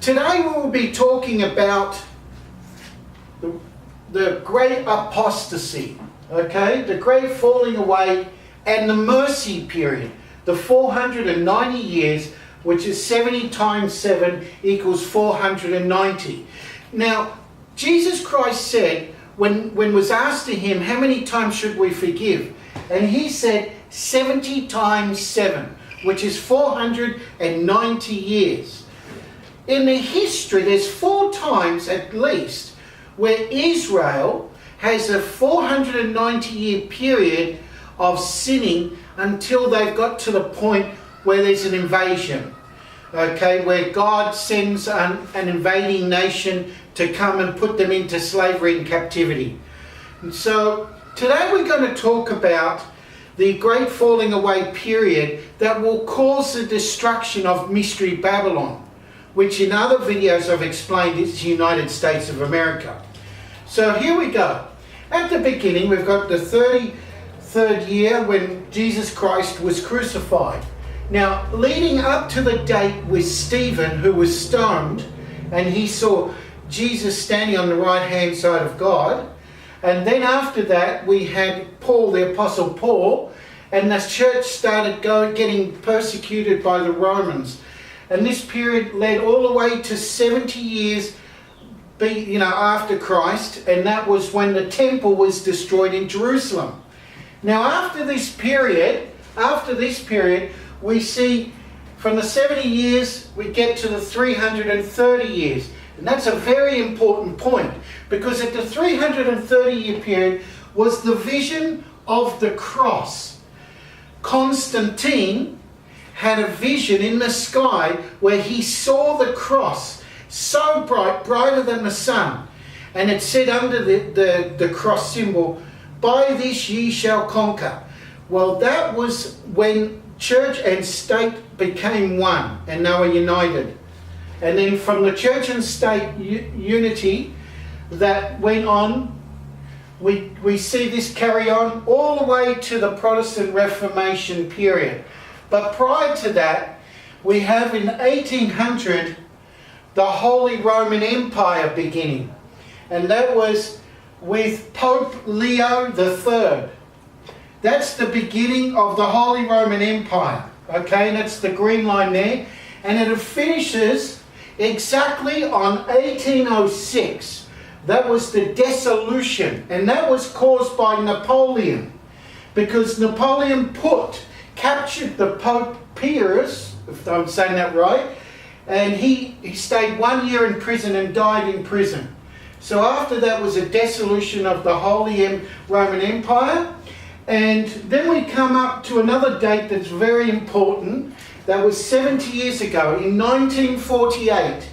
Today we will be talking about the great apostasy, okay? The great falling away and the mercy period, the 490 years, which is 70 times 7 equals 490. Now, Jesus Christ said, when was asked to him, how many times should we forgive? And he said 70 times 7, which is 490 years. In the history, there's 4 times at least where Israel has a 490-year period of sinning until they've got to the point where there's an invasion. Okay, where God sends an invading nation to come and put them into slavery and captivity. And so today we're going to talk about the great falling away period that will cause the destruction of Mystery Babylon, which in other videos I've explained is the United States of America. So here we go. At the beginning we've got the 33rd year when Jesus Christ was crucified. Now, leading up to the date with Stephen, who was stoned, and he saw Jesus standing on the right-hand side of God. And then after that, we had Paul, the Apostle Paul, and the church started getting persecuted by the Romans. And this period led all the way to 70 years after Christ, and that was when the temple was destroyed in Jerusalem. Now, after this period, we see from the 70 years, we get to the 330 years. And that's a very important point, because at the 330-year period was the vision of the cross. Constantine had a vision in the sky where he saw the cross so bright, brighter than the sun. And it said under the cross symbol, "By this ye shall conquer." Well, that was when church and state became one and they were united. And then from the church and state unity that went on, we see this carry on all the way to the Protestant Reformation period. But prior to that, we have in 1800 the Holy Roman Empire beginning. And that was with Pope Leo III. That's the beginning of the Holy Roman Empire. Okay, and that's the green line there. And it finishes exactly on 1806. That was the dissolution. And that was caused by Napoleon. Because Napoleon captured the Pope Pius, if I'm saying that right. And he stayed 1 year in prison and died in prison. So after that was a dissolution of the Holy Roman Empire. And then we come up to another date that's very important. That was 70 years ago. In 1948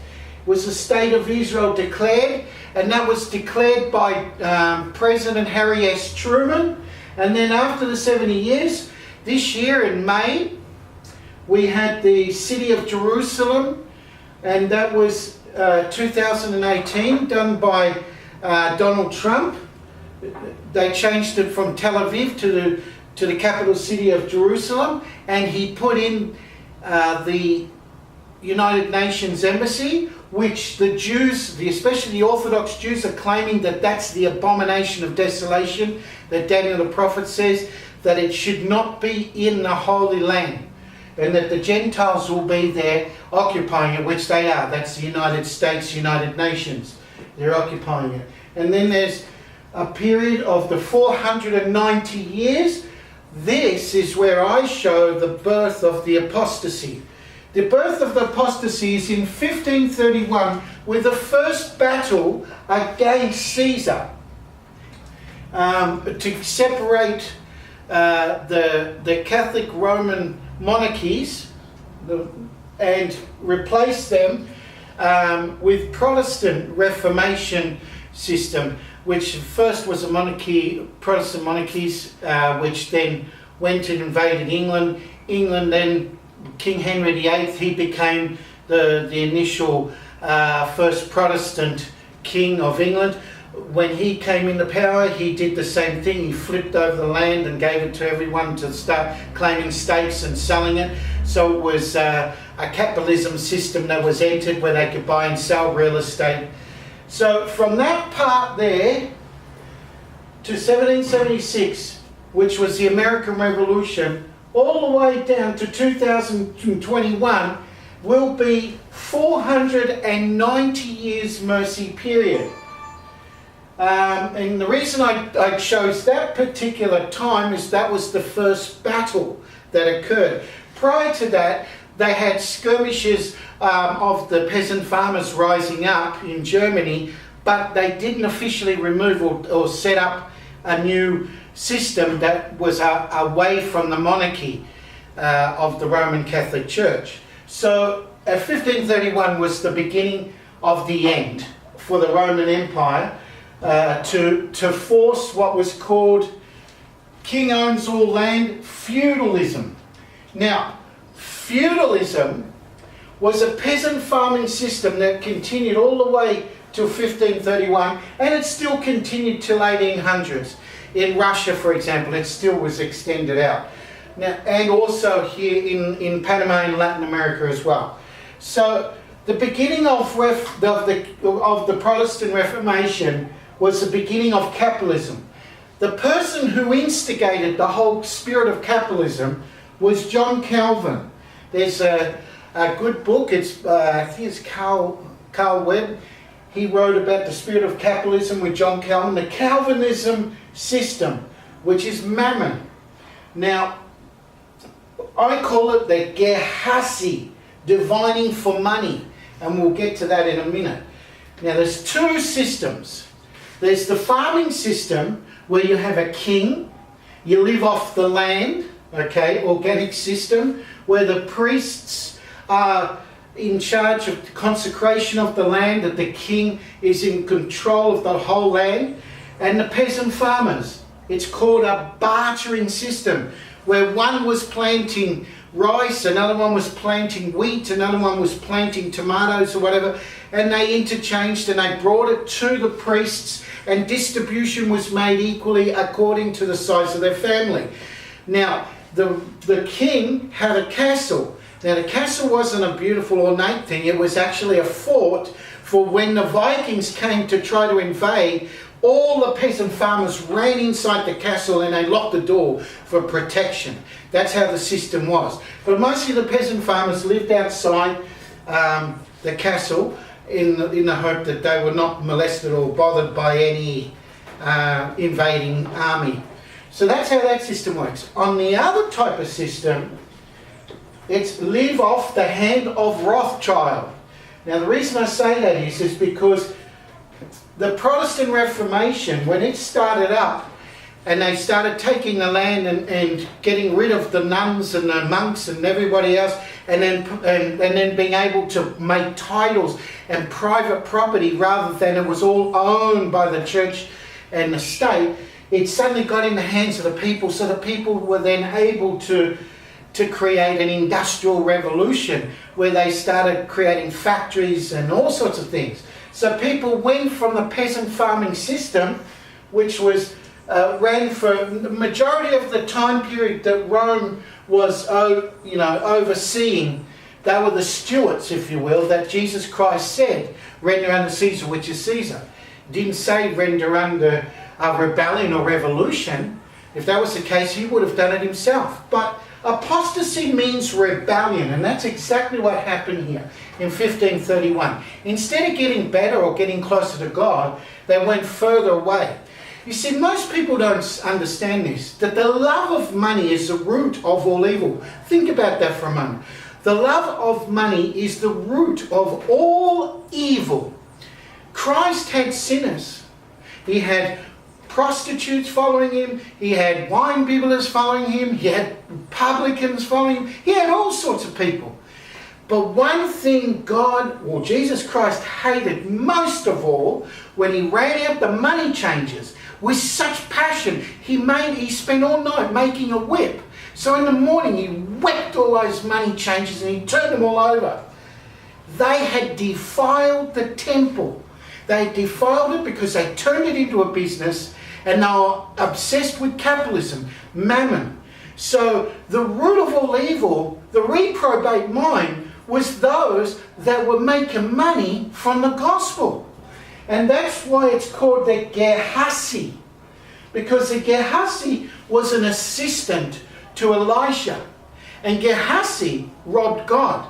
was the State of Israel declared. And that was declared by President Harry S. Truman. And then after the 70 years, this year in May, we had the city of Jerusalem. And that was 2018, done by Donald Trump. They changed it from Tel Aviv to the capital city of Jerusalem, and he put in the United Nations embassy, which the Jews, especially the Orthodox Jews, are claiming that that's the abomination of desolation, that Daniel the prophet says that it should not be in the Holy Land, and that the Gentiles will be there occupying it, which they are. That's the United States, United Nations. They're occupying it. And then there's a period of the 490 years. This is where I show the birth of the apostasy. The birth of the apostasy is in 1531 with the first battle against Caesar to separate the Catholic Roman monarchies and replace them with Protestant Reformation system, which first was a monarchy, Protestant monarchies, which then went and invaded England. England then, King Henry VIII, he became the initial first Protestant king of England. When he came into power, he did the same thing. He flipped over the land and gave it to everyone to start claiming states and selling it. So it was a capitalism system that was entered where they could buy and sell real estate. So from that part there to 1776, which was the American Revolution, all the way down to 2021, will be 490 years mercy period. And the reason I chose that particular time is that was the first battle that occurred. Prior to that, they had skirmishes of the peasant farmers rising up in Germany, but they didn't officially remove or set up a new system that was away from the monarchy of the Roman Catholic Church. So 1531 was the beginning of the end for the Roman Empire to force what was called king owns all land feudalism. Now, feudalism was a peasant farming system that continued all the way till 1531, and it still continued till 1800s. In Russia, for example, it still was extended out. Now, and also here in Panama and Latin America as well. So the beginning of the Protestant Reformation was the beginning of capitalism. The person who instigated the whole spirit of capitalism was John Calvin. There's a good book, I think it's Carl Webb. He wrote about the spirit of capitalism with John Calvin, the Calvinism system, which is mammon. Now, I call it the Gehazi, divining for money, and we'll get to that in a minute. Now, there's two systems. There's the farming system, where you have a king, you live off the land, okay, organic system, where the priests are in charge of the consecration of the land, that the king is in control of the whole land, and the peasant farmers. It's called a bartering system, where one was planting rice, another one was planting wheat, another one was planting tomatoes or whatever, and they interchanged and they brought it to the priests, and distribution was made equally according to the size of their family. Now, the king had a castle. Now, the castle wasn't a beautiful ornate thing. It was actually a fort for when the Vikings came to try to invade. All the peasant farmers ran inside the castle and they locked the door for protection. That's how the system was. But mostly the peasant farmers lived outside the castle in the hope that they were not molested or bothered by any invading army. So that's how that system works. On the other type of system, it's live off the hand of Rothschild. Now, the reason I say that is because the Protestant Reformation, when it started up and they started taking the land and getting rid of the nuns and the monks and everybody else, and then being able to make titles and private property rather than it was all owned by the church and the state, it suddenly got in the hands of the people, so the people were then able to create an industrial revolution where they started creating factories and all sorts of things. So people went from the peasant farming system, which was ran for the majority of the time period that Rome was overseeing. They were the stewards, if you will, that Jesus Christ said, render unto Caesar which is Caesar. Didn't say render under a rebellion or revolution. If that was the case, he would have done it himself. But apostasy means rebellion, and that's exactly what happened here in 1531. Instead of getting better or getting closer to God, they went further away. You see, most people don't understand this, that the love of money is the root of all evil. Think about that for a moment. The love of money is the root of all evil. Christ had sinners. He had prostitutes following him, he had wine bibblers following him, he had publicans following him, he had all sorts of people. But one thing Jesus Christ hated most of all, when he ran out the money changers with such passion, he spent all night making a whip. So in the morning he whipped all those money changers and he turned them all over. They had defiled the temple. They defiled it because they turned it into a business, and they were obsessed with capitalism, mammon. So the root of all evil, the reprobate mind, was those that were making money from the gospel. And that's why it's called the Gehazi. Because the Gehazi was an assistant to Elisha. And Gehazi robbed God.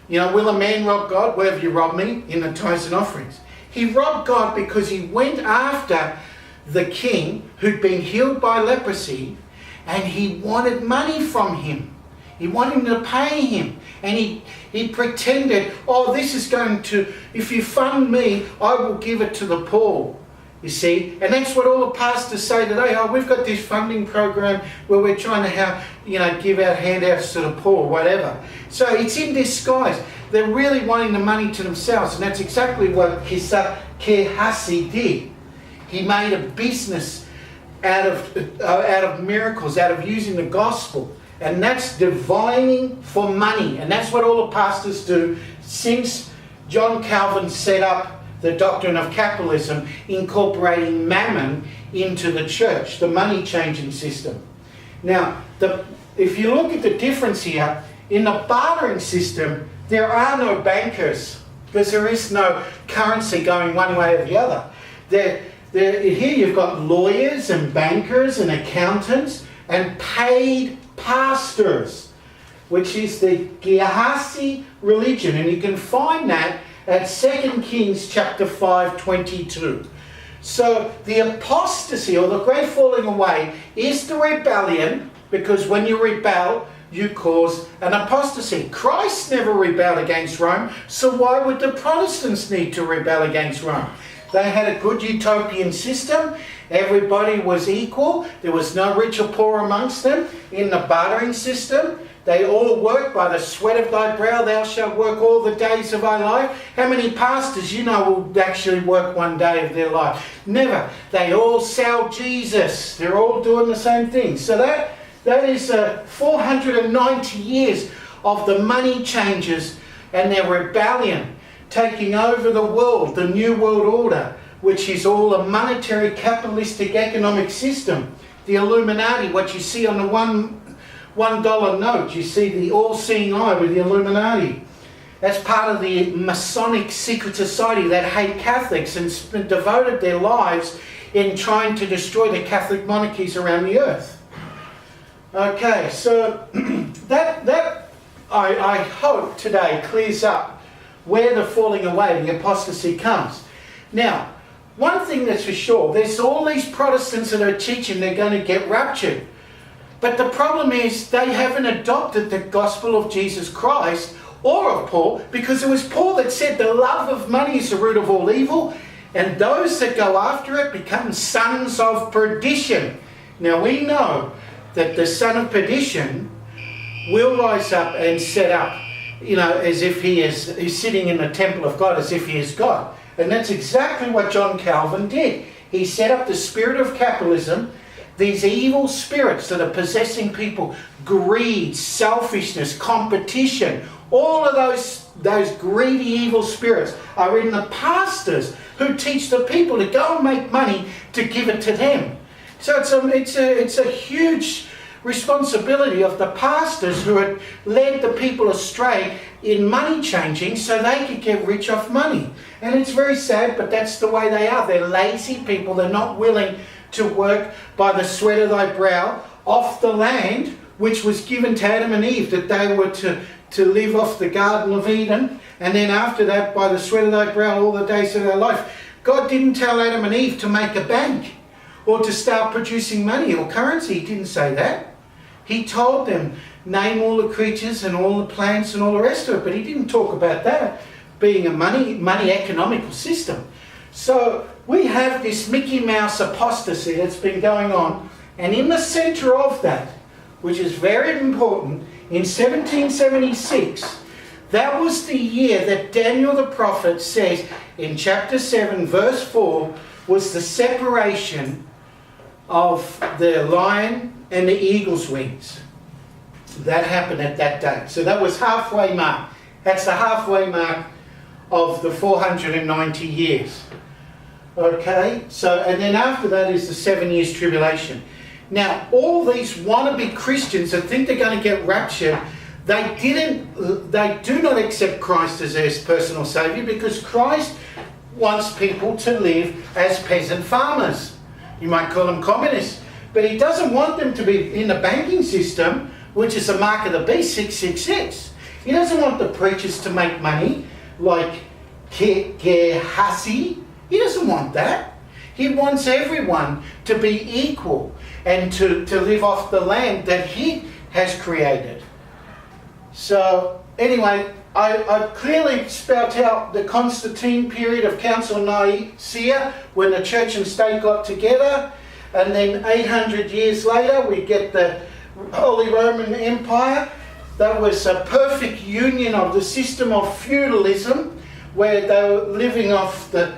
You know, will a man rob God? Where have you robbed me? In the tithes and offerings. He robbed God because he went after the king who'd been healed by leprosy, and he wanted money from him. He wanted him to pay him. And he pretended, oh, this is going to, if you fund me, I will give it to the poor. You see, and that's what all the pastors say today. Oh, we've got this funding program where we're trying to have, give out handouts to the poor, whatever. So it's in disguise. They're really wanting the money to themselves, and that's exactly what Gehazi did. He made a business out of miracles, out of using the gospel, and that's divining for money, and that's what all the pastors do since John Calvin set up the doctrine of capitalism, incorporating mammon into the church, the money changing system. Now, if you look at the difference here, in the bartering system, there are no bankers, because there is no currency going one way or the other. Here you've got lawyers and bankers and accountants and paid pastors, which is the Gehazi religion, and you can find that at 2 Kings chapter 5:22. So the apostasy, or the great falling away, is the rebellion, because when you rebel, you cause an apostasy. Christ never rebelled against Rome, so why would the Protestants need to rebel against Rome? They had a good utopian system. Everybody was equal. There was no rich or poor amongst them. In the bartering system, they all work by the sweat of thy brow. Thou shalt work all the days of thy life. How many pastors will actually work one day of their life? Never. They all sell Jesus. They're all doing the same thing. So that is 490 years of the money changers and their rebellion taking over the world, the New World Order, which is all a monetary capitalistic economic system. The Illuminati, what you see on the $1 note, you see the all-seeing eye with the Illuminati. That's part of the Masonic secret society that hate Catholics and devoted their lives in trying to destroy the Catholic monarchies around the earth. Okay, so that I hope today clears up where the falling away, the apostasy comes. Now, one thing that's for sure, there's all these Protestants that are teaching they're going to get raptured. But the problem is they haven't adopted the gospel of Jesus Christ or of Paul, because it was Paul that said the love of money is the root of all evil, and those that go after it become sons of perdition. Now we know that the son of perdition will rise up and set up, as if he's sitting in the temple of God, as if he is God. And that's exactly what John Calvin did. He set up the spirit of capitalism, these evil spirits that are possessing people, greed, selfishness, competition, all of those greedy evil spirits are in the pastors who teach the people to go and make money to give it to them. So it's a huge responsibility of the pastors who had led the people astray in money changing so they could get rich off money. And it's very sad, but that's the way they are. They're lazy people. They're not willing to work by the sweat of thy brow off the land which was given to Adam and Eve, that they were to live off the Garden of Eden, and then after that by the sweat of thy brow all the days of their life. God didn't tell Adam and Eve to make a bank or to start producing money or currency. He didn't say that. He told them, name all the creatures and all the plants and all the rest of it, but he didn't talk about that being a money economical system. So we have this Mickey Mouse apostasy that's been going on, and in the centre of that, which is very important, in 1776, that was the year that Daniel the prophet says in chapter 7 verse 4 was the separation of the lion and the eagle's wings. That happened at that date. So that was halfway mark. That's the halfway mark of the 490 years. Okay, so, and then after that is the 7 years tribulation. Now, all these wannabe Christians that think they're going to get raptured, They do not accept Christ as their personal saviour because Christ wants people to live as peasant farmers. You might call them communists. But he doesn't want them to be in the banking system, which is the mark of the beast, 666. He doesn't want the preachers to make money like Gehazi. He doesn't want that. He wants everyone to be equal and to live off the land that he has created. So anyway, I clearly spout out the Constantine period of Council of Nicaea when the church and state got together, and then 800 years later we get the Holy Roman Empire. That was a perfect union of the system of feudalism where they were living off the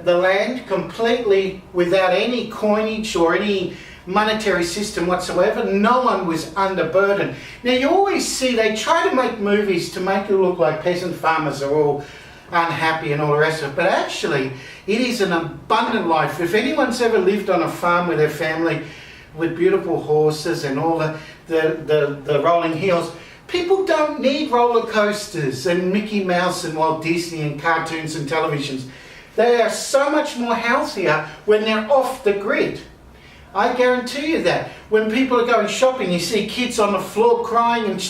land completely without any coinage or any monetary system whatsoever. No one was under burden. Now you always see they try to make movies to make it look like peasant farmers are all unhappy and all the rest of it, but actually it is an abundant life. If anyone's ever lived on a farm with their family with beautiful horses and all the rolling hills, people don't need roller coasters and Mickey Mouse and Walt Disney and cartoons and televisions. They are so much more healthier when they're off the grid. I guarantee you that. When people are going shopping, you see kids on the floor crying and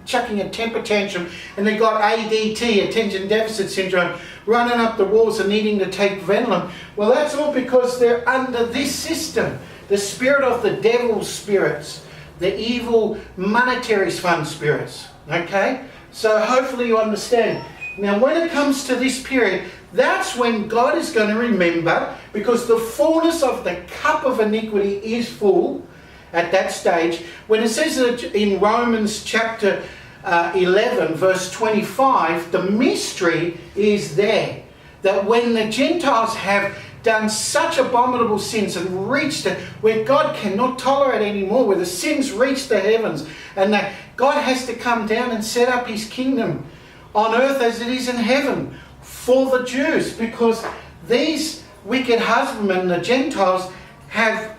chucking a temper tantrum, and they've got ADT, attention deficit syndrome, running up the walls and needing to take Valium. Well, that's all because they're under this system. The spirit of the devil's spirits, the evil monetary fund spirits. Okay? So hopefully you understand. Now when it comes to this period, that's when God is going to remember, because the fullness of the cup of iniquity is full at that stage. When it says that in Romans chapter 11 verse 25, the mystery is there. That when the Gentiles have done such abominable sins and reached it where God cannot tolerate anymore, where the sins reach the heavens, and that God has to come down and set up his kingdom on earth as it is in heaven for the Jews, because these wicked husbandmen, the Gentiles, have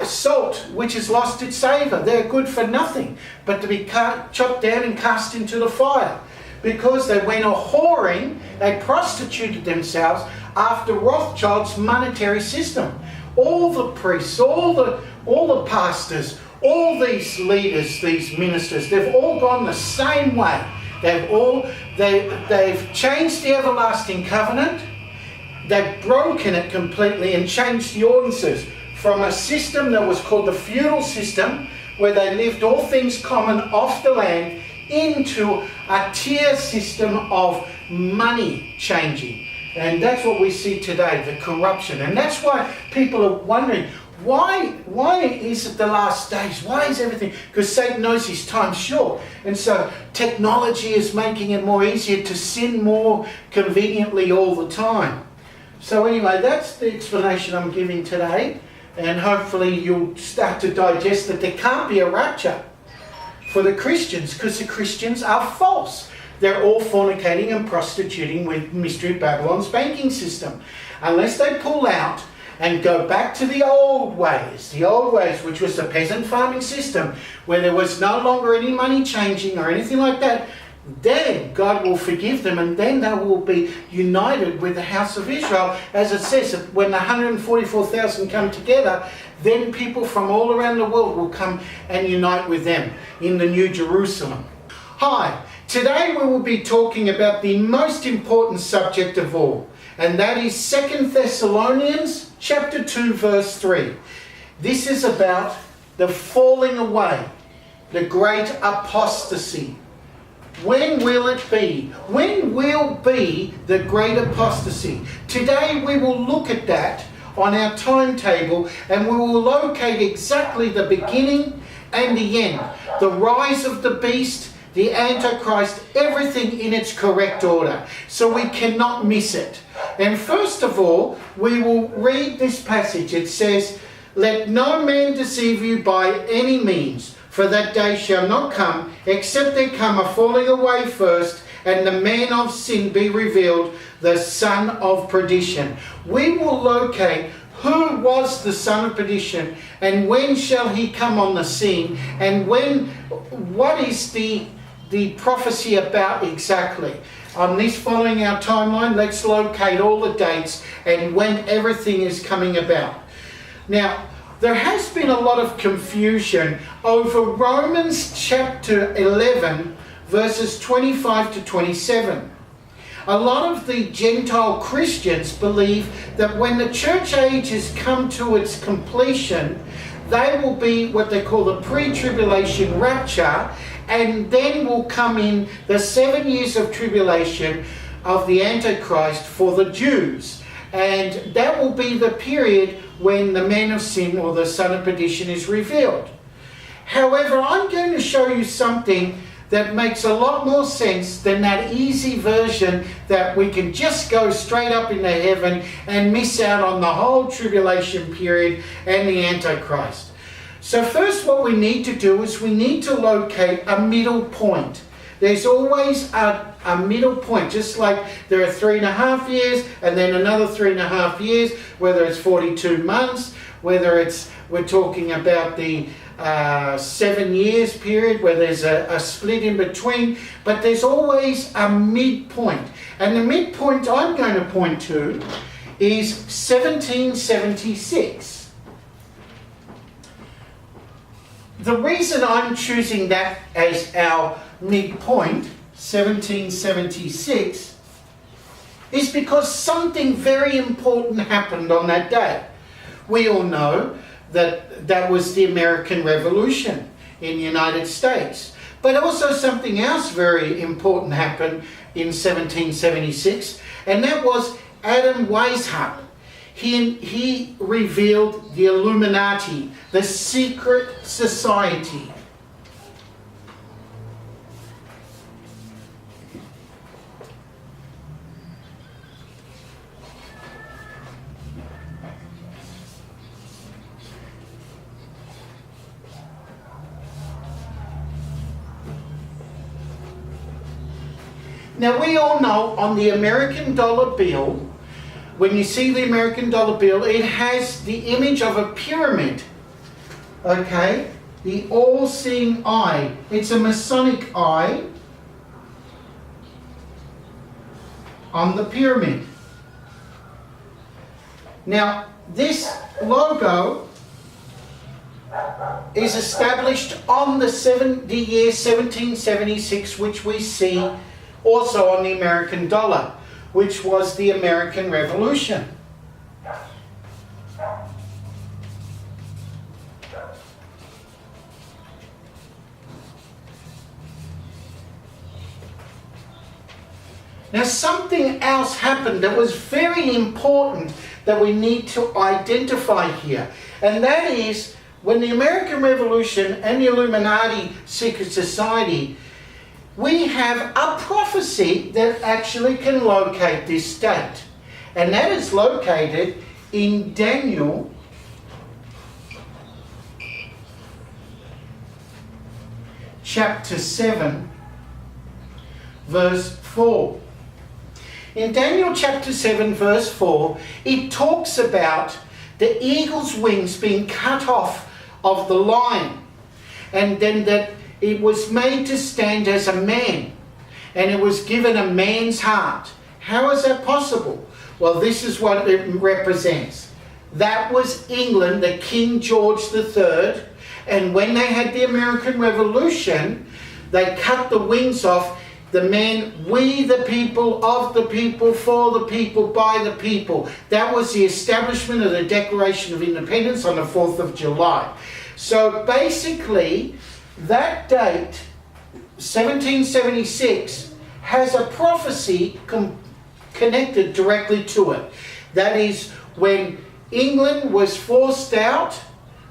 salt which has lost its savour. They're good for nothing but to be chopped down and cast into the fire, because they went a whoring, they prostituted themselves after Rothschild's monetary system. All the priests, all the pastors, all these leaders, these ministers, they've all gone the same way. They've changed the everlasting covenant. They've broken it completely and changed the ordinances from a system that was called the feudal system, where they lived all things common off the land, into a tier system of money changing. And that's what we see today, the corruption. And that's why people are wondering, why is it the last days? Why is everything? Because Satan knows his time's short. And so technology is making it more easier to sin more conveniently all the time. So anyway, that's the explanation I'm giving today. And hopefully you'll start to digest that there can't be a rapture for the Christians, because the Christians are false. They're all fornicating and prostituting with Mystery Babylon's banking system. Unless they pull out and go back to the old ways, which was the peasant farming system, where there was no longer any money changing or anything like that, then God will forgive them, and then they will be united with the house of Israel. As it says, when the 144,000 come together, then people from all around the world will come and unite with them in the New Jerusalem. Hi, today we will be talking about the most important subject of all, and that is 2 Thessalonians chapter 2 verse 3. This is about the falling away, the great apostasy. When will it be? When will be the great apostasy? Today we will look at that on our timetable, and we will locate exactly the beginning and the end. The rise of the beast, the Antichrist, everything in its correct order. So we cannot miss it. And first of all, we will read this passage. It says, "Let no man deceive you by any means, for that day shall not come, except there come a falling away first, and the man of sin be revealed, the son of perdition." We will locate who was the son of perdition, and when shall he come on the scene, and what is the prophecy about exactly? On this, following our timeline, let's locate all the dates and when everything is coming about. Now, there has been a lot of confusion over Romans chapter 11, verses 25 to 27. A lot of the Gentile Christians believe that when the church age has come to its completion, they will be what they call the pre-tribulation rapture, and then will come in the 7 years of tribulation of the Antichrist for the Jews. And that will be the period when the man of sin or the son of perdition is revealed. However, I'm going to show you something that makes a lot more sense than that easy version that we can just go straight up into heaven and miss out on the whole tribulation period and the Antichrist. So first, what we need to do is we need to locate a middle point. There's always a middle point, just like there are 3.5 years and then another 3.5 years, whether it's 42 months, whether we're talking about the 7 years period where there's a split in between, but there's always a midpoint. And the midpoint I'm going to point to is 1776. The reason I'm choosing that as our midpoint, 1776, is because something very important happened on that day. We all know that was the American Revolution in the United States. But also something else very important happened in 1776, and that was Adam Weishaupt. He revealed the Illuminati, the secret society. Now, we all know on the American dollar bill, when you see the American dollar bill, it has the image of a pyramid. Okay? The all-seeing eye. It's a Masonic eye on the pyramid. Now, this logo is established on the year 1776, which we see also on the American dollar, which was the American Revolution. Now, something else happened that was very important that we need to identify here, and that is when the American Revolution and the Illuminati secret society, we have a prophecy that actually can locate this date. And that is located in Daniel chapter 7, verse 4. In Daniel chapter 7, verse 4, it talks about the eagle's wings being cut off of the lion, and then that it was made to stand as a man, and it was given a man's heart. How is that possible? Well, this is what it represents. That was England, the King George III, and when they had the American Revolution, they cut the wings off the man, we the people, of the people, for the people, by the people. That was the establishment of the Declaration of Independence on the 4th of July. So basically, that date, 1776, has a prophecy connected directly to it. That is when England was forced out,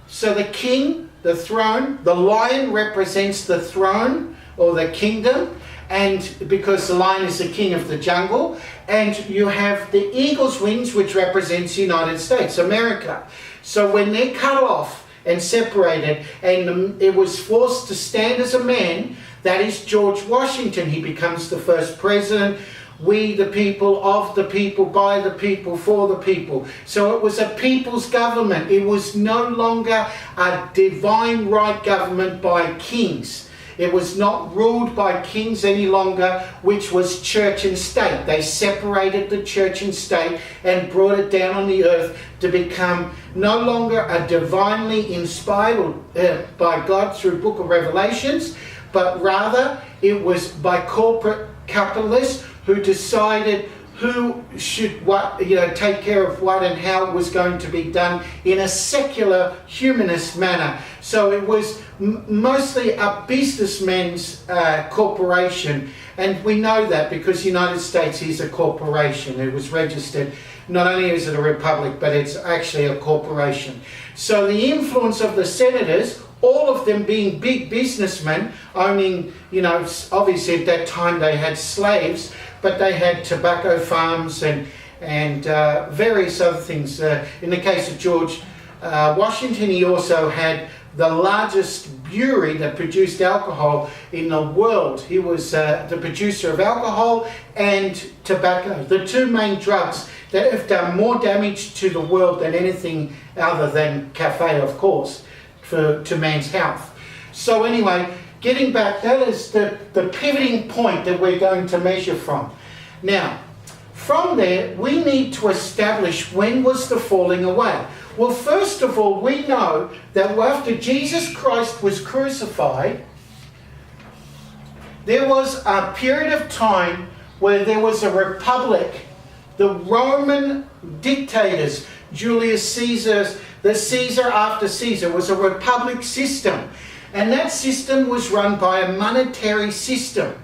so the king, the throne, the lion represents the throne or the kingdom, and because the lion is the king of the jungle, and you have the eagle's wings, which represents the United States, America. So when they're cut off and separated, and it was forced to stand as a man, that is George Washington. He becomes the first president we the people, of the people, by the people, for the people. So it was a people's government. It was no longer a divine right government by kings. It was not ruled by kings any longer, which was church and state. They separated the church and state and brought it down on the earth to become no longer a divinely inspired by God through the book of Revelations, but rather it was by corporate capitalists who decided who should take care of what and how it was going to be done in a secular humanist manner. So it was mostly a businessman's corporation, and we know that because the United States is a corporation. It was registered. Not only is it a republic, but it's actually a corporation. So the influence of the senators, all of them being big businessmen, owning, obviously at that time they had slaves, but they had tobacco farms and various other things. In the case of George Washington, he also had the largest brewery that produced alcohol in the world. He was the producer of alcohol and tobacco, the two main drugs that have done more damage to the world than anything other than caffeine, of course, to man's health. So anyway, getting back, that is the pivoting point that we're going to measure from. Now, from there, we need to establish when was the falling away. Well, first of all, we know that after Jesus Christ was crucified, there was a period of time where there was a republic. The Roman dictators, Julius Caesar, the Caesar after Caesar, was a republic system. And that system was run by a monetary system.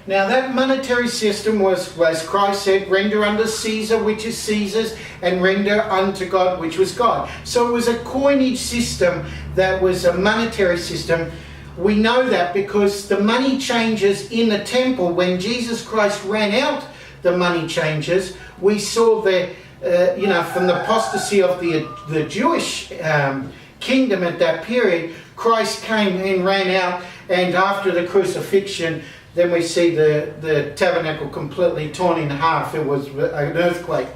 Now that monetary system was, as Christ said, render unto Caesar which is Caesar's, and render unto God which was God. So it was a coinage system that was a monetary system. We know that because the money changers in the temple, when Jesus Christ ran out the money changers, we saw the, from the apostasy of the Jewish kingdom at that period, Christ came and ran out, and after the crucifixion, then we see the tabernacle completely torn in half. It was an earthquake.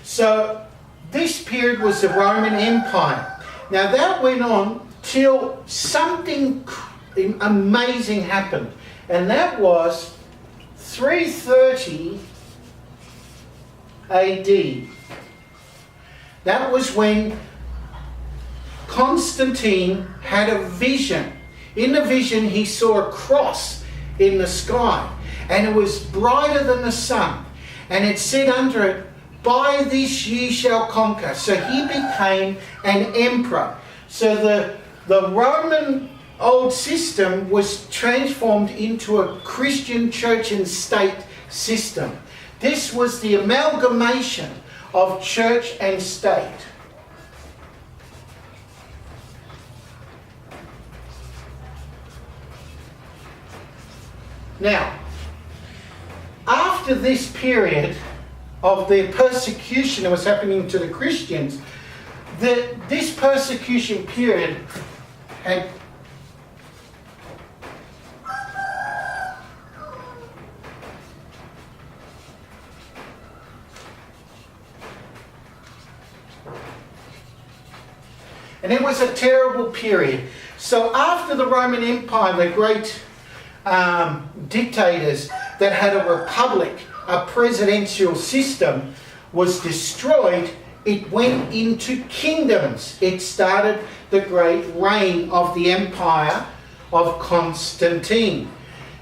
So this period was the Roman Empire. Now that went on till something amazing happened. And that was 330 AD. That was when Constantine had a vision. In the vision, he saw a cross in the sky, and it was brighter than the sun, and it said under it, "By this ye shall conquer." So he became an emperor. So the Roman old system was transformed into a Christian church and state system. This was the amalgamation of church and state. Now, after this period of the persecution that was happening to the Christians, this persecution period had and it was a terrible period. So after the Roman Empire, the great dictators that had a republic, a presidential system, was destroyed, it went into kingdoms. It started the great reign of the empire of Constantine.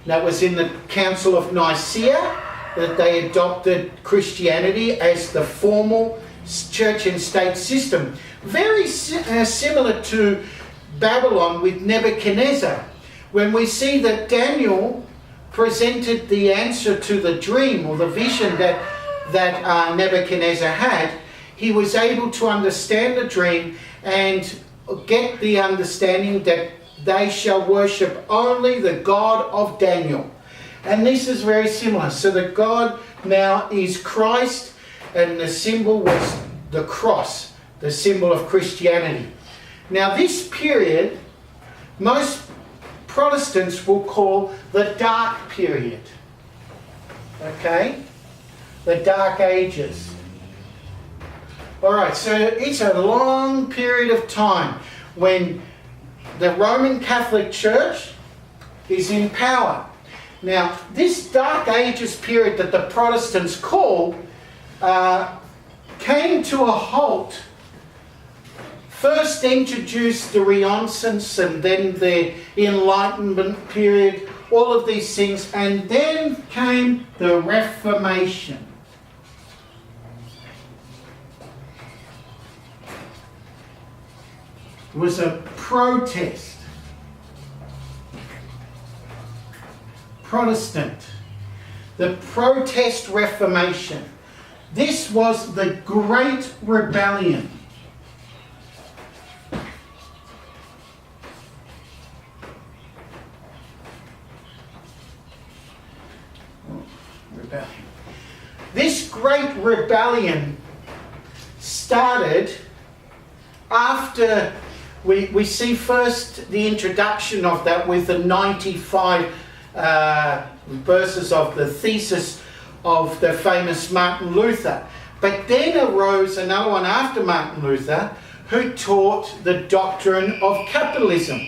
That was in the Council of Nicaea that they adopted Christianity as the formal church and state system. Very similar to Babylon with Nebuchadnezzar. When we see that Daniel presented the answer to the dream or the vision that Nebuchadnezzar had, he was able to understand the dream and get the understanding that they shall worship only the God of Daniel. And this is very similar. So the God now is Christ, and the symbol was the cross, the symbol of Christianity. Now this period, most Protestants will call the dark period. Okay? the Dark Ages. Alright, so it's a long period of time when the Roman Catholic Church is in power. Now, this Dark Ages period that the Protestants call came to a halt. First introduced the Renaissance and then the Enlightenment period, all of these things, and then came the Reformation. It was a protest. Protestant. The Protest Reformation. This was the Great Rebellion. This Great Rebellion started after we see first the introduction of that with the 95 verses of the thesis of the famous Martin Luther. But then arose another one after Martin Luther who taught the doctrine of capitalism.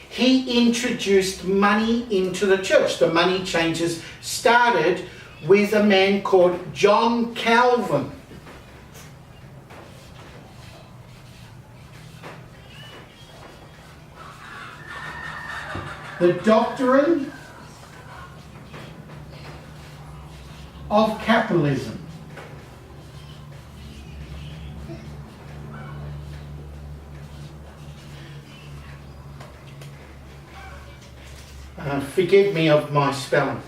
He introduced money into the church. The money changes started with a man called John Calvin. The doctrine of capitalism. Forgive me of my spelling.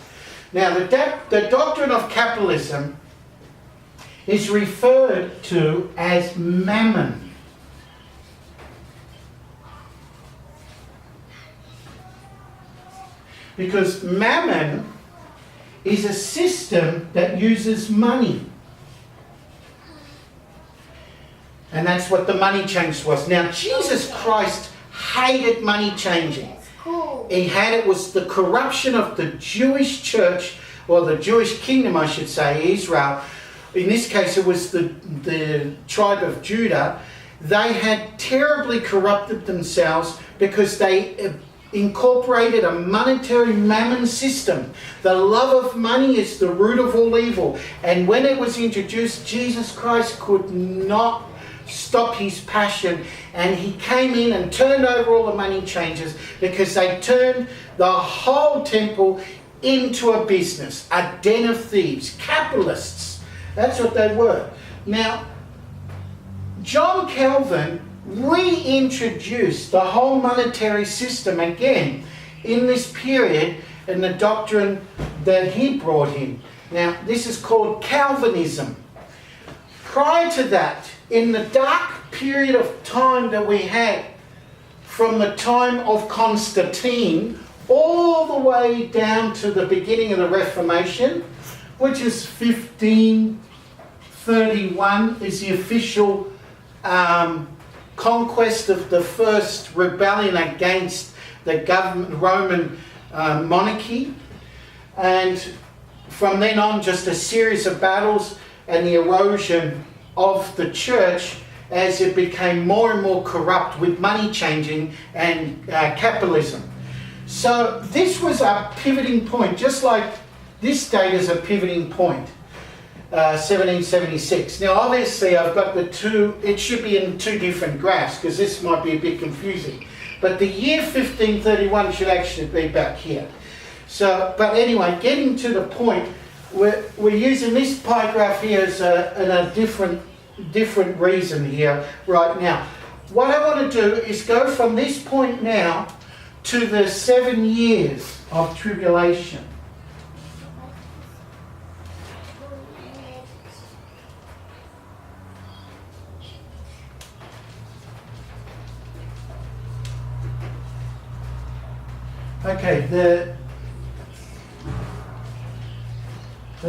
Now, the doctrine of capitalism is referred to as mammon. Because mammon is a system that uses money. And that's what the money change was. Now, Jesus Christ hated money changing. It was the corruption of the Jewish church, or the Jewish kingdom, I should say, Israel. In this case, it was the tribe of Judah. They had terribly corrupted themselves because they incorporated a monetary mammon system. The love of money is the root of all evil. And when it was introduced, Jesus Christ could not stop his passion, and he came in and turned over all the money changers because they turned the whole temple into a business, a den of thieves, capitalists. That's what they were. Now, John Calvin reintroduced the whole monetary system again in this period in the doctrine that he brought in. Now, this is called Calvinism. Prior to that, in the dark period of time that we had from the time of Constantine all the way down to the beginning of the Reformation, which is 1531, is the official conquest of the first rebellion against the government, Roman monarchy. And from then on, just a series of battles and the erosion of the church as it became more and more corrupt with money changing and capitalism. So this was a pivoting point, just like this date is a pivoting point, 1776. Now obviously I've got the two, it should be in two different graphs because this might be a bit confusing. But the year 1531 should actually be back here. So, but anyway, getting to the point, we're using this pie graph here as a different reason here right now. What I want to do is go from this point now to the 7 years of tribulation. Okay, the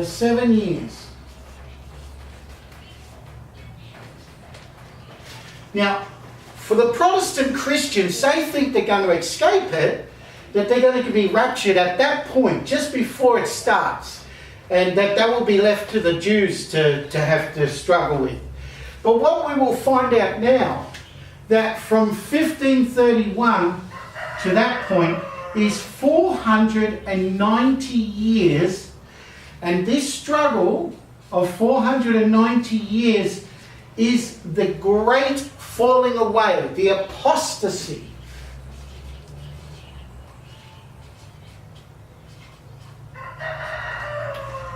7 years. Now, for the Protestant Christians, they think they're going to escape it, that they're going to be raptured at that point, just before it starts. and that will be left to the Jews to have to struggle with. But what we will find out now, that from 1531 to that point is 490 years, and this struggle of 490 years is the great falling away, the apostasy.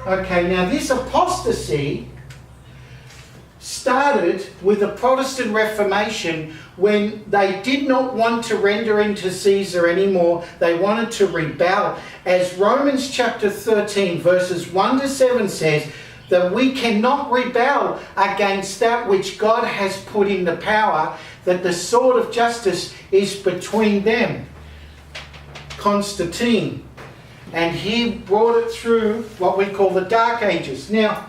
Okay, now this apostasy started with the Protestant Reformation, when they did not want to render into Caesar anymore. They wanted to rebel. As Romans chapter 13 verses 1 to 7 says, that we cannot rebel against that which God has put into power, that the sword of justice is between them. Constantine. And he brought it through what we call the Dark Ages. Now,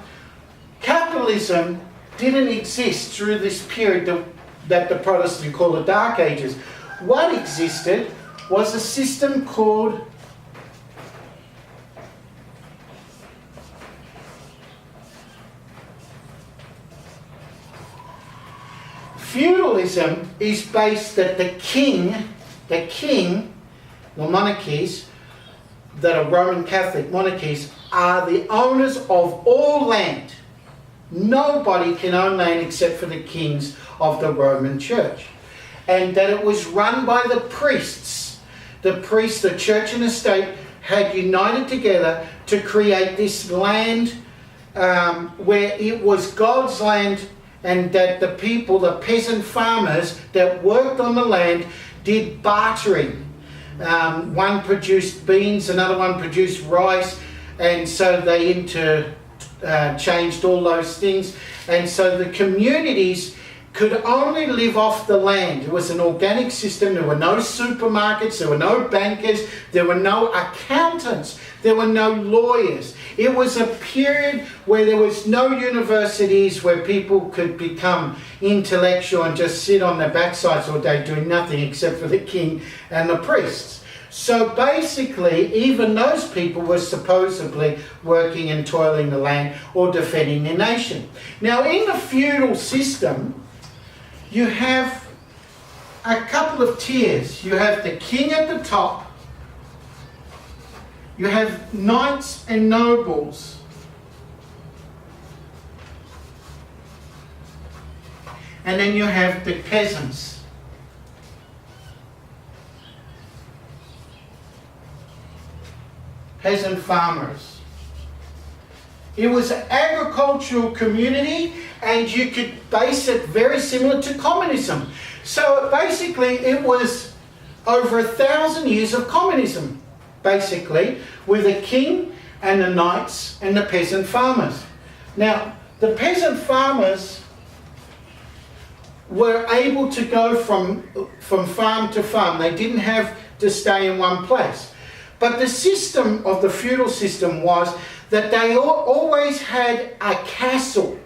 capitalism didn't exist through this period that the Protestants call the Dark Ages. What existed was a system called feudalism. Is based that the king, the monarchies that are Roman Catholic monarchies, are the owners of all land. Nobody can own land except for the kings of the Roman Church. And that it was run by the priests. The priests, the church and the state, had united together to create this land where it was God's land, and that the people, the peasant farmers that worked on the land, did bartering. One produced beans, another one produced rice, and so they changed all those things. And so the communities could only live off the land. It was an organic system. There were no supermarkets, there were no bankers, there were no accountants, there were no lawyers. It was a period where there was no universities where people could become intellectual and just sit on their backsides all day doing nothing except for the king and the priests. So basically, even those people were supposedly working and toiling the land or defending their nation. Now, in the feudal system, you have a couple of tiers. You have the king at the top. You have knights and nobles. And then you have the peasants. Peasant farmers. It was an agricultural community, and you could base it very similar to communism. So basically it was over 1,000 years of communism, basically, with the king and the knights and the peasant farmers. Now, the peasant farmers were able to go from farm to farm. They didn't have to stay in one place. But the system of the feudal system was that they always had a castle.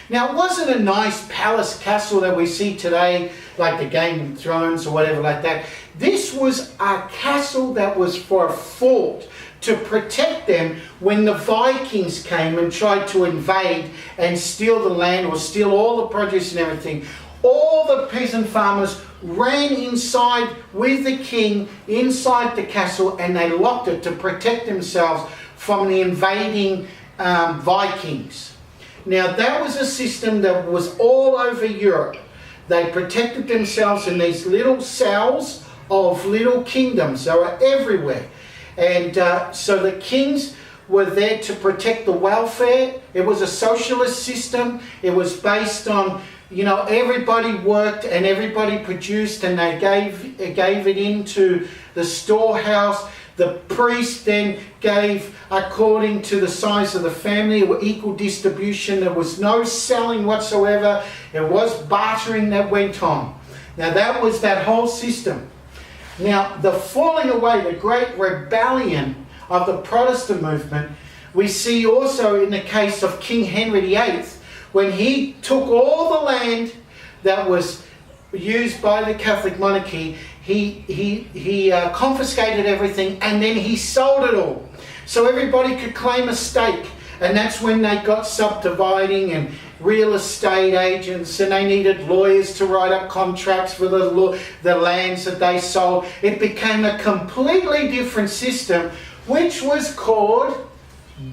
Now, it wasn't a nice palace castle that we see today, like the Game of Thrones or whatever like that. This was a castle that was for a fort to protect them when the Vikings came and tried to invade and steal the land or steal all the produce and everything. All the peasant farmers ran inside with the king inside the castle, and they locked it to protect themselves from the invading Vikings. Now, that was a system that was all over Europe. They protected themselves in these little cells of little kingdoms. They were everywhere. And so the kings were there to protect the welfare. It was a socialist system. It was based on, everybody worked and everybody produced, and they gave it into the storehouse. The priest then gave according to the size of the family, or equal distribution. There was no selling whatsoever. It was bartering that went on. Now, that was that whole system. Now, the falling away, the great rebellion of the Protestant movement, we see also in the case of King Henry VIII, when he took all the land that was used by the Catholic monarchy. He confiscated everything, and then he sold it all. So everybody could claim a stake. And that's when they got subdividing and real estate agents, and they needed lawyers to write up contracts for the lands that they sold. It became a completely different system, which was called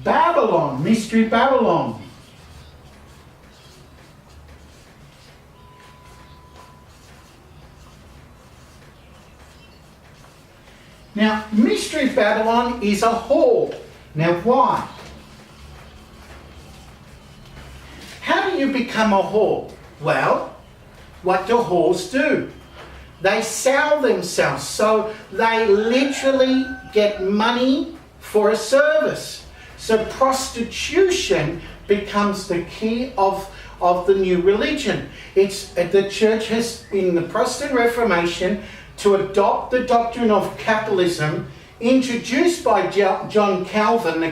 Babylon, Mystery Babylon. Now, Mystery Babylon is a whore. Now, why? How do you become a whore? Well, what do whores do? They sell themselves. So they literally get money for a service. So prostitution becomes the key of the new religion. It's the church has, in the Protestant Reformation, to adopt the doctrine of capitalism introduced by John Calvin, the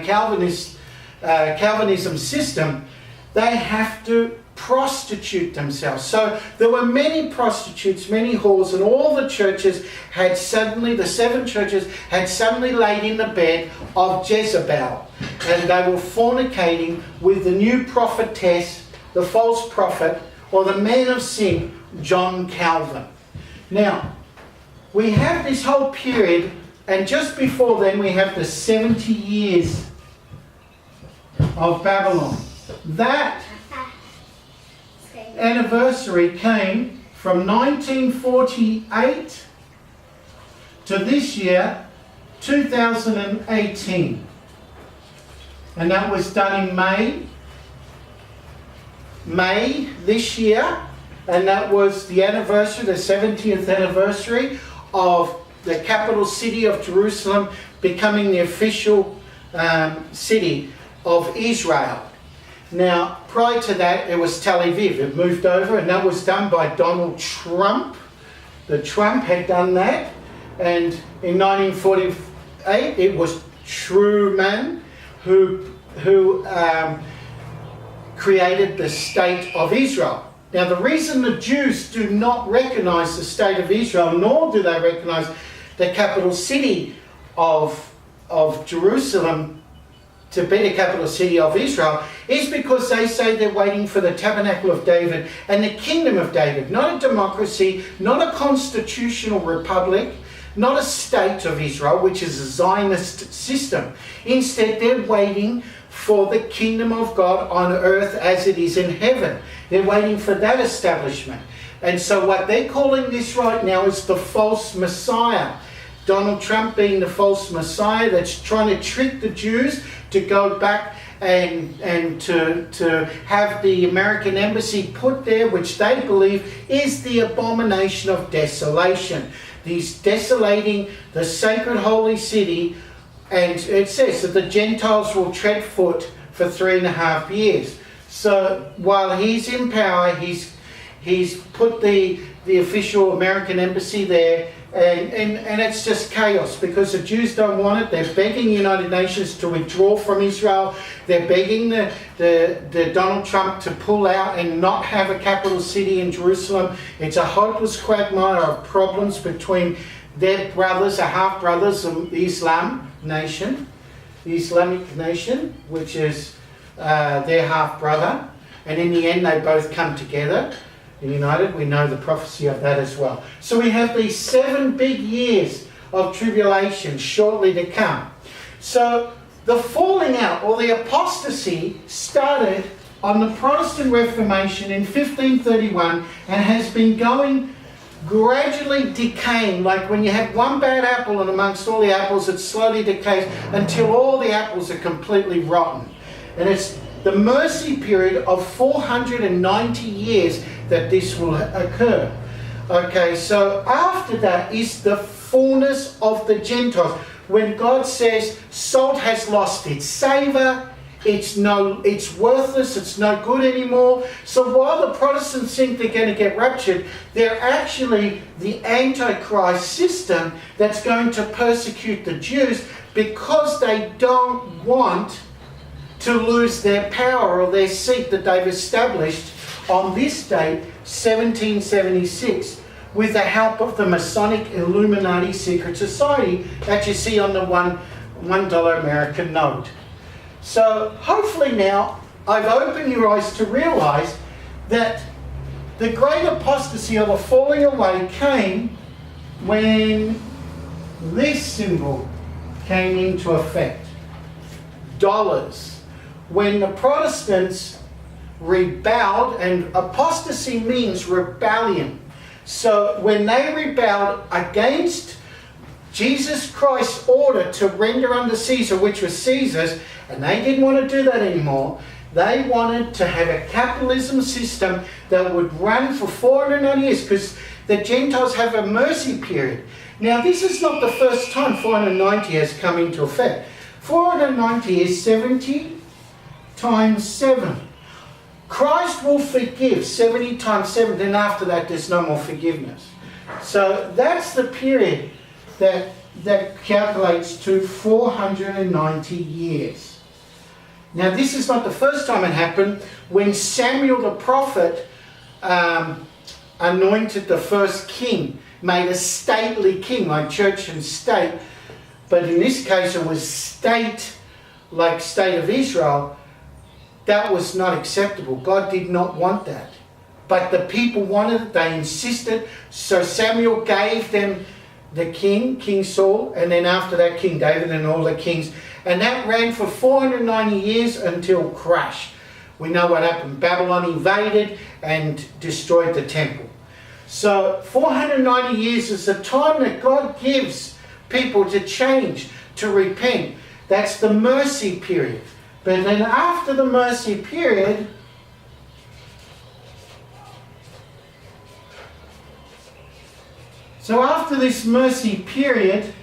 Calvinism system. They have to prostitute themselves. So there were many prostitutes, many whores, and all the churches had suddenly, the 7 churches had suddenly laid in the bed of Jezebel. And they were fornicating with the new prophetess, the false prophet, or the man of sin, John Calvin. Now, we have this whole period, and just before then we have the 70 years of Babylon. That anniversary came from 1948 to this year, 2018. And that was done in May this year. And that was the anniversary, the 70th anniversary of the capital city of Jerusalem becoming the official city of Israel. Now, prior to that, it was Tel Aviv. It moved over, and that was done by Donald Trump. The Trump had done that. And in 1948, it was Truman who created the State of Israel. Now, the reason the Jews do not recognize the State of Israel, nor do they recognize the capital city of Jerusalem to be the capital city of Israel, is because they say they're waiting for the tabernacle of David and the kingdom of David. Not a democracy, not a constitutional republic, not a state of Israel, which is a Zionist system. Instead, they're waiting for the kingdom of God on earth as it is in heaven. They're waiting for that establishment. And so what they're calling this right now is the false Messiah. Donald Trump being the false Messiah that's trying to trick the Jews to go back and to have the American embassy put there, which they believe is the abomination of desolation. He's desolating the sacred holy city, and it says that the Gentiles will tread foot for 3.5 years. So while he's in power, he's put the official American embassy there, and it's just chaos because the Jews don't want it. They're begging the United Nations to withdraw from Israel. They're begging the Donald Trump to pull out and not have a capital city in Jerusalem. It's a hopeless quagmire of problems between their brothers, the half-brothers of the Islamic nation, which is their half-brother. And in the end, they both come together. United, we know the prophecy of that as well. So we have these 7 big years of tribulation shortly to come. So the falling out or the apostasy started on the Protestant Reformation in 1531 and has been going gradually decaying. Like when you have one bad apple and amongst all the apples it slowly decays until all the apples are completely rotten. And it's the mercy period of 490 years that this will occur. Okay, so after that is the fullness of the Gentiles. When God says salt has lost its savour, it's worthless, it's no good anymore. So while the Protestants think they're going to get raptured, they're actually the Antichrist system that's going to persecute the Jews because they don't want to lose their power or their seat that they've established on this date, 1776, with the help of the Masonic Illuminati secret society that you see on the $1 American note. So hopefully now I've opened your eyes to realize that the great apostasy or the falling away came when this symbol came into effect. Dollars. When the Protestants rebelled, and apostasy means rebellion. So when they rebelled against Jesus Christ's order to render unto Caesar, which was Caesar's, and they didn't want to do that anymore. They wanted to have a capitalism system that would run for 490 years, because the Gentiles have a mercy period. Now, this is not the first time 490 has come into effect. 490 is 70 times 7. Christ will forgive 70 times 7, then after that there's no more forgiveness. So that's the period that calculates to 490 years. Now, this is not the first time it happened. When Samuel the prophet anointed the first king, made a stately king, like church and state, but in this case it was state, like state of Israel. That was not acceptable. God did not want that. But the people wanted it, they insisted. So Samuel gave them the king, King Saul, and then after that King David and all the kings. And that ran for 490 years until crash. We know what happened. Babylon invaded and destroyed the temple. So 490 years is the time that God gives people to change, to repent. That's the mercy period. But then after the mercy period, so after this mercy period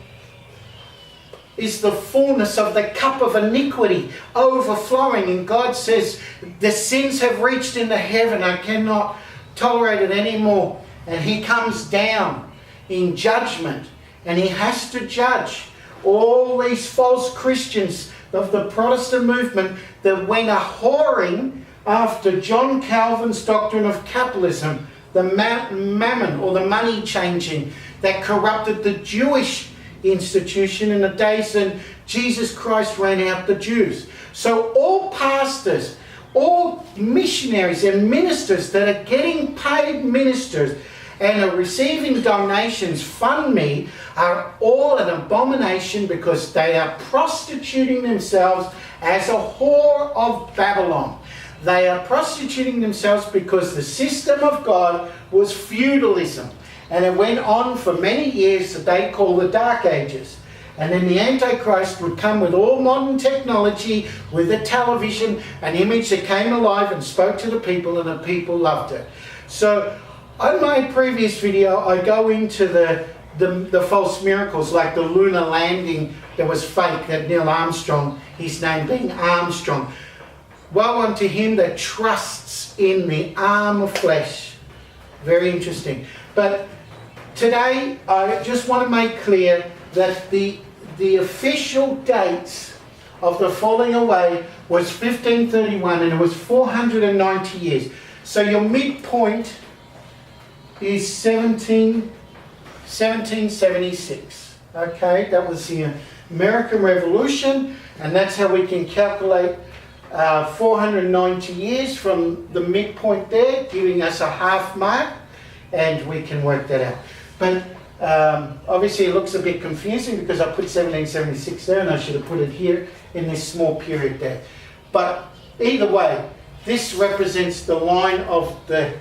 is the fullness of the cup of iniquity overflowing, and God says the sins have reached into heaven, I cannot tolerate it anymore. And he comes down in judgment, and he has to judge all these false Christians of the Protestant movement that went a-whoring after John Calvin's doctrine of capitalism, the mammon or the money changing that corrupted the Jewish institution in the days when Jesus Christ ran out the Jews. So all pastors, all missionaries and ministers that are getting paid ministers and are receiving donations, fund me, are all an abomination, because they are prostituting themselves as a whore of Babylon. They are prostituting themselves because the system of God was feudalism. And it went on for many years that they call the Dark Ages. And then the Antichrist would come with all modern technology, with a television, an image that came alive and spoke to the people, and the people loved it. So on my previous video, I go into the false miracles, like the lunar landing that was fake, that Neil Armstrong, his name being Armstrong. Woe unto him that trusts in the arm of flesh. Very interesting. But today, I just want to make clear that the official dates of the falling away was 1531, and it was 490 years. So your midpoint is 1776. Okay, that was the American Revolution, and that's how we can calculate 490 years from the midpoint there, giving us a half mark, and we can work that out. But obviously it looks a bit confusing because I put 1776 there, and I should have put it here in this small period there. But either way, this represents the line of the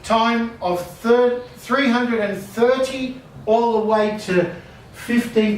time of 330 all the way to 15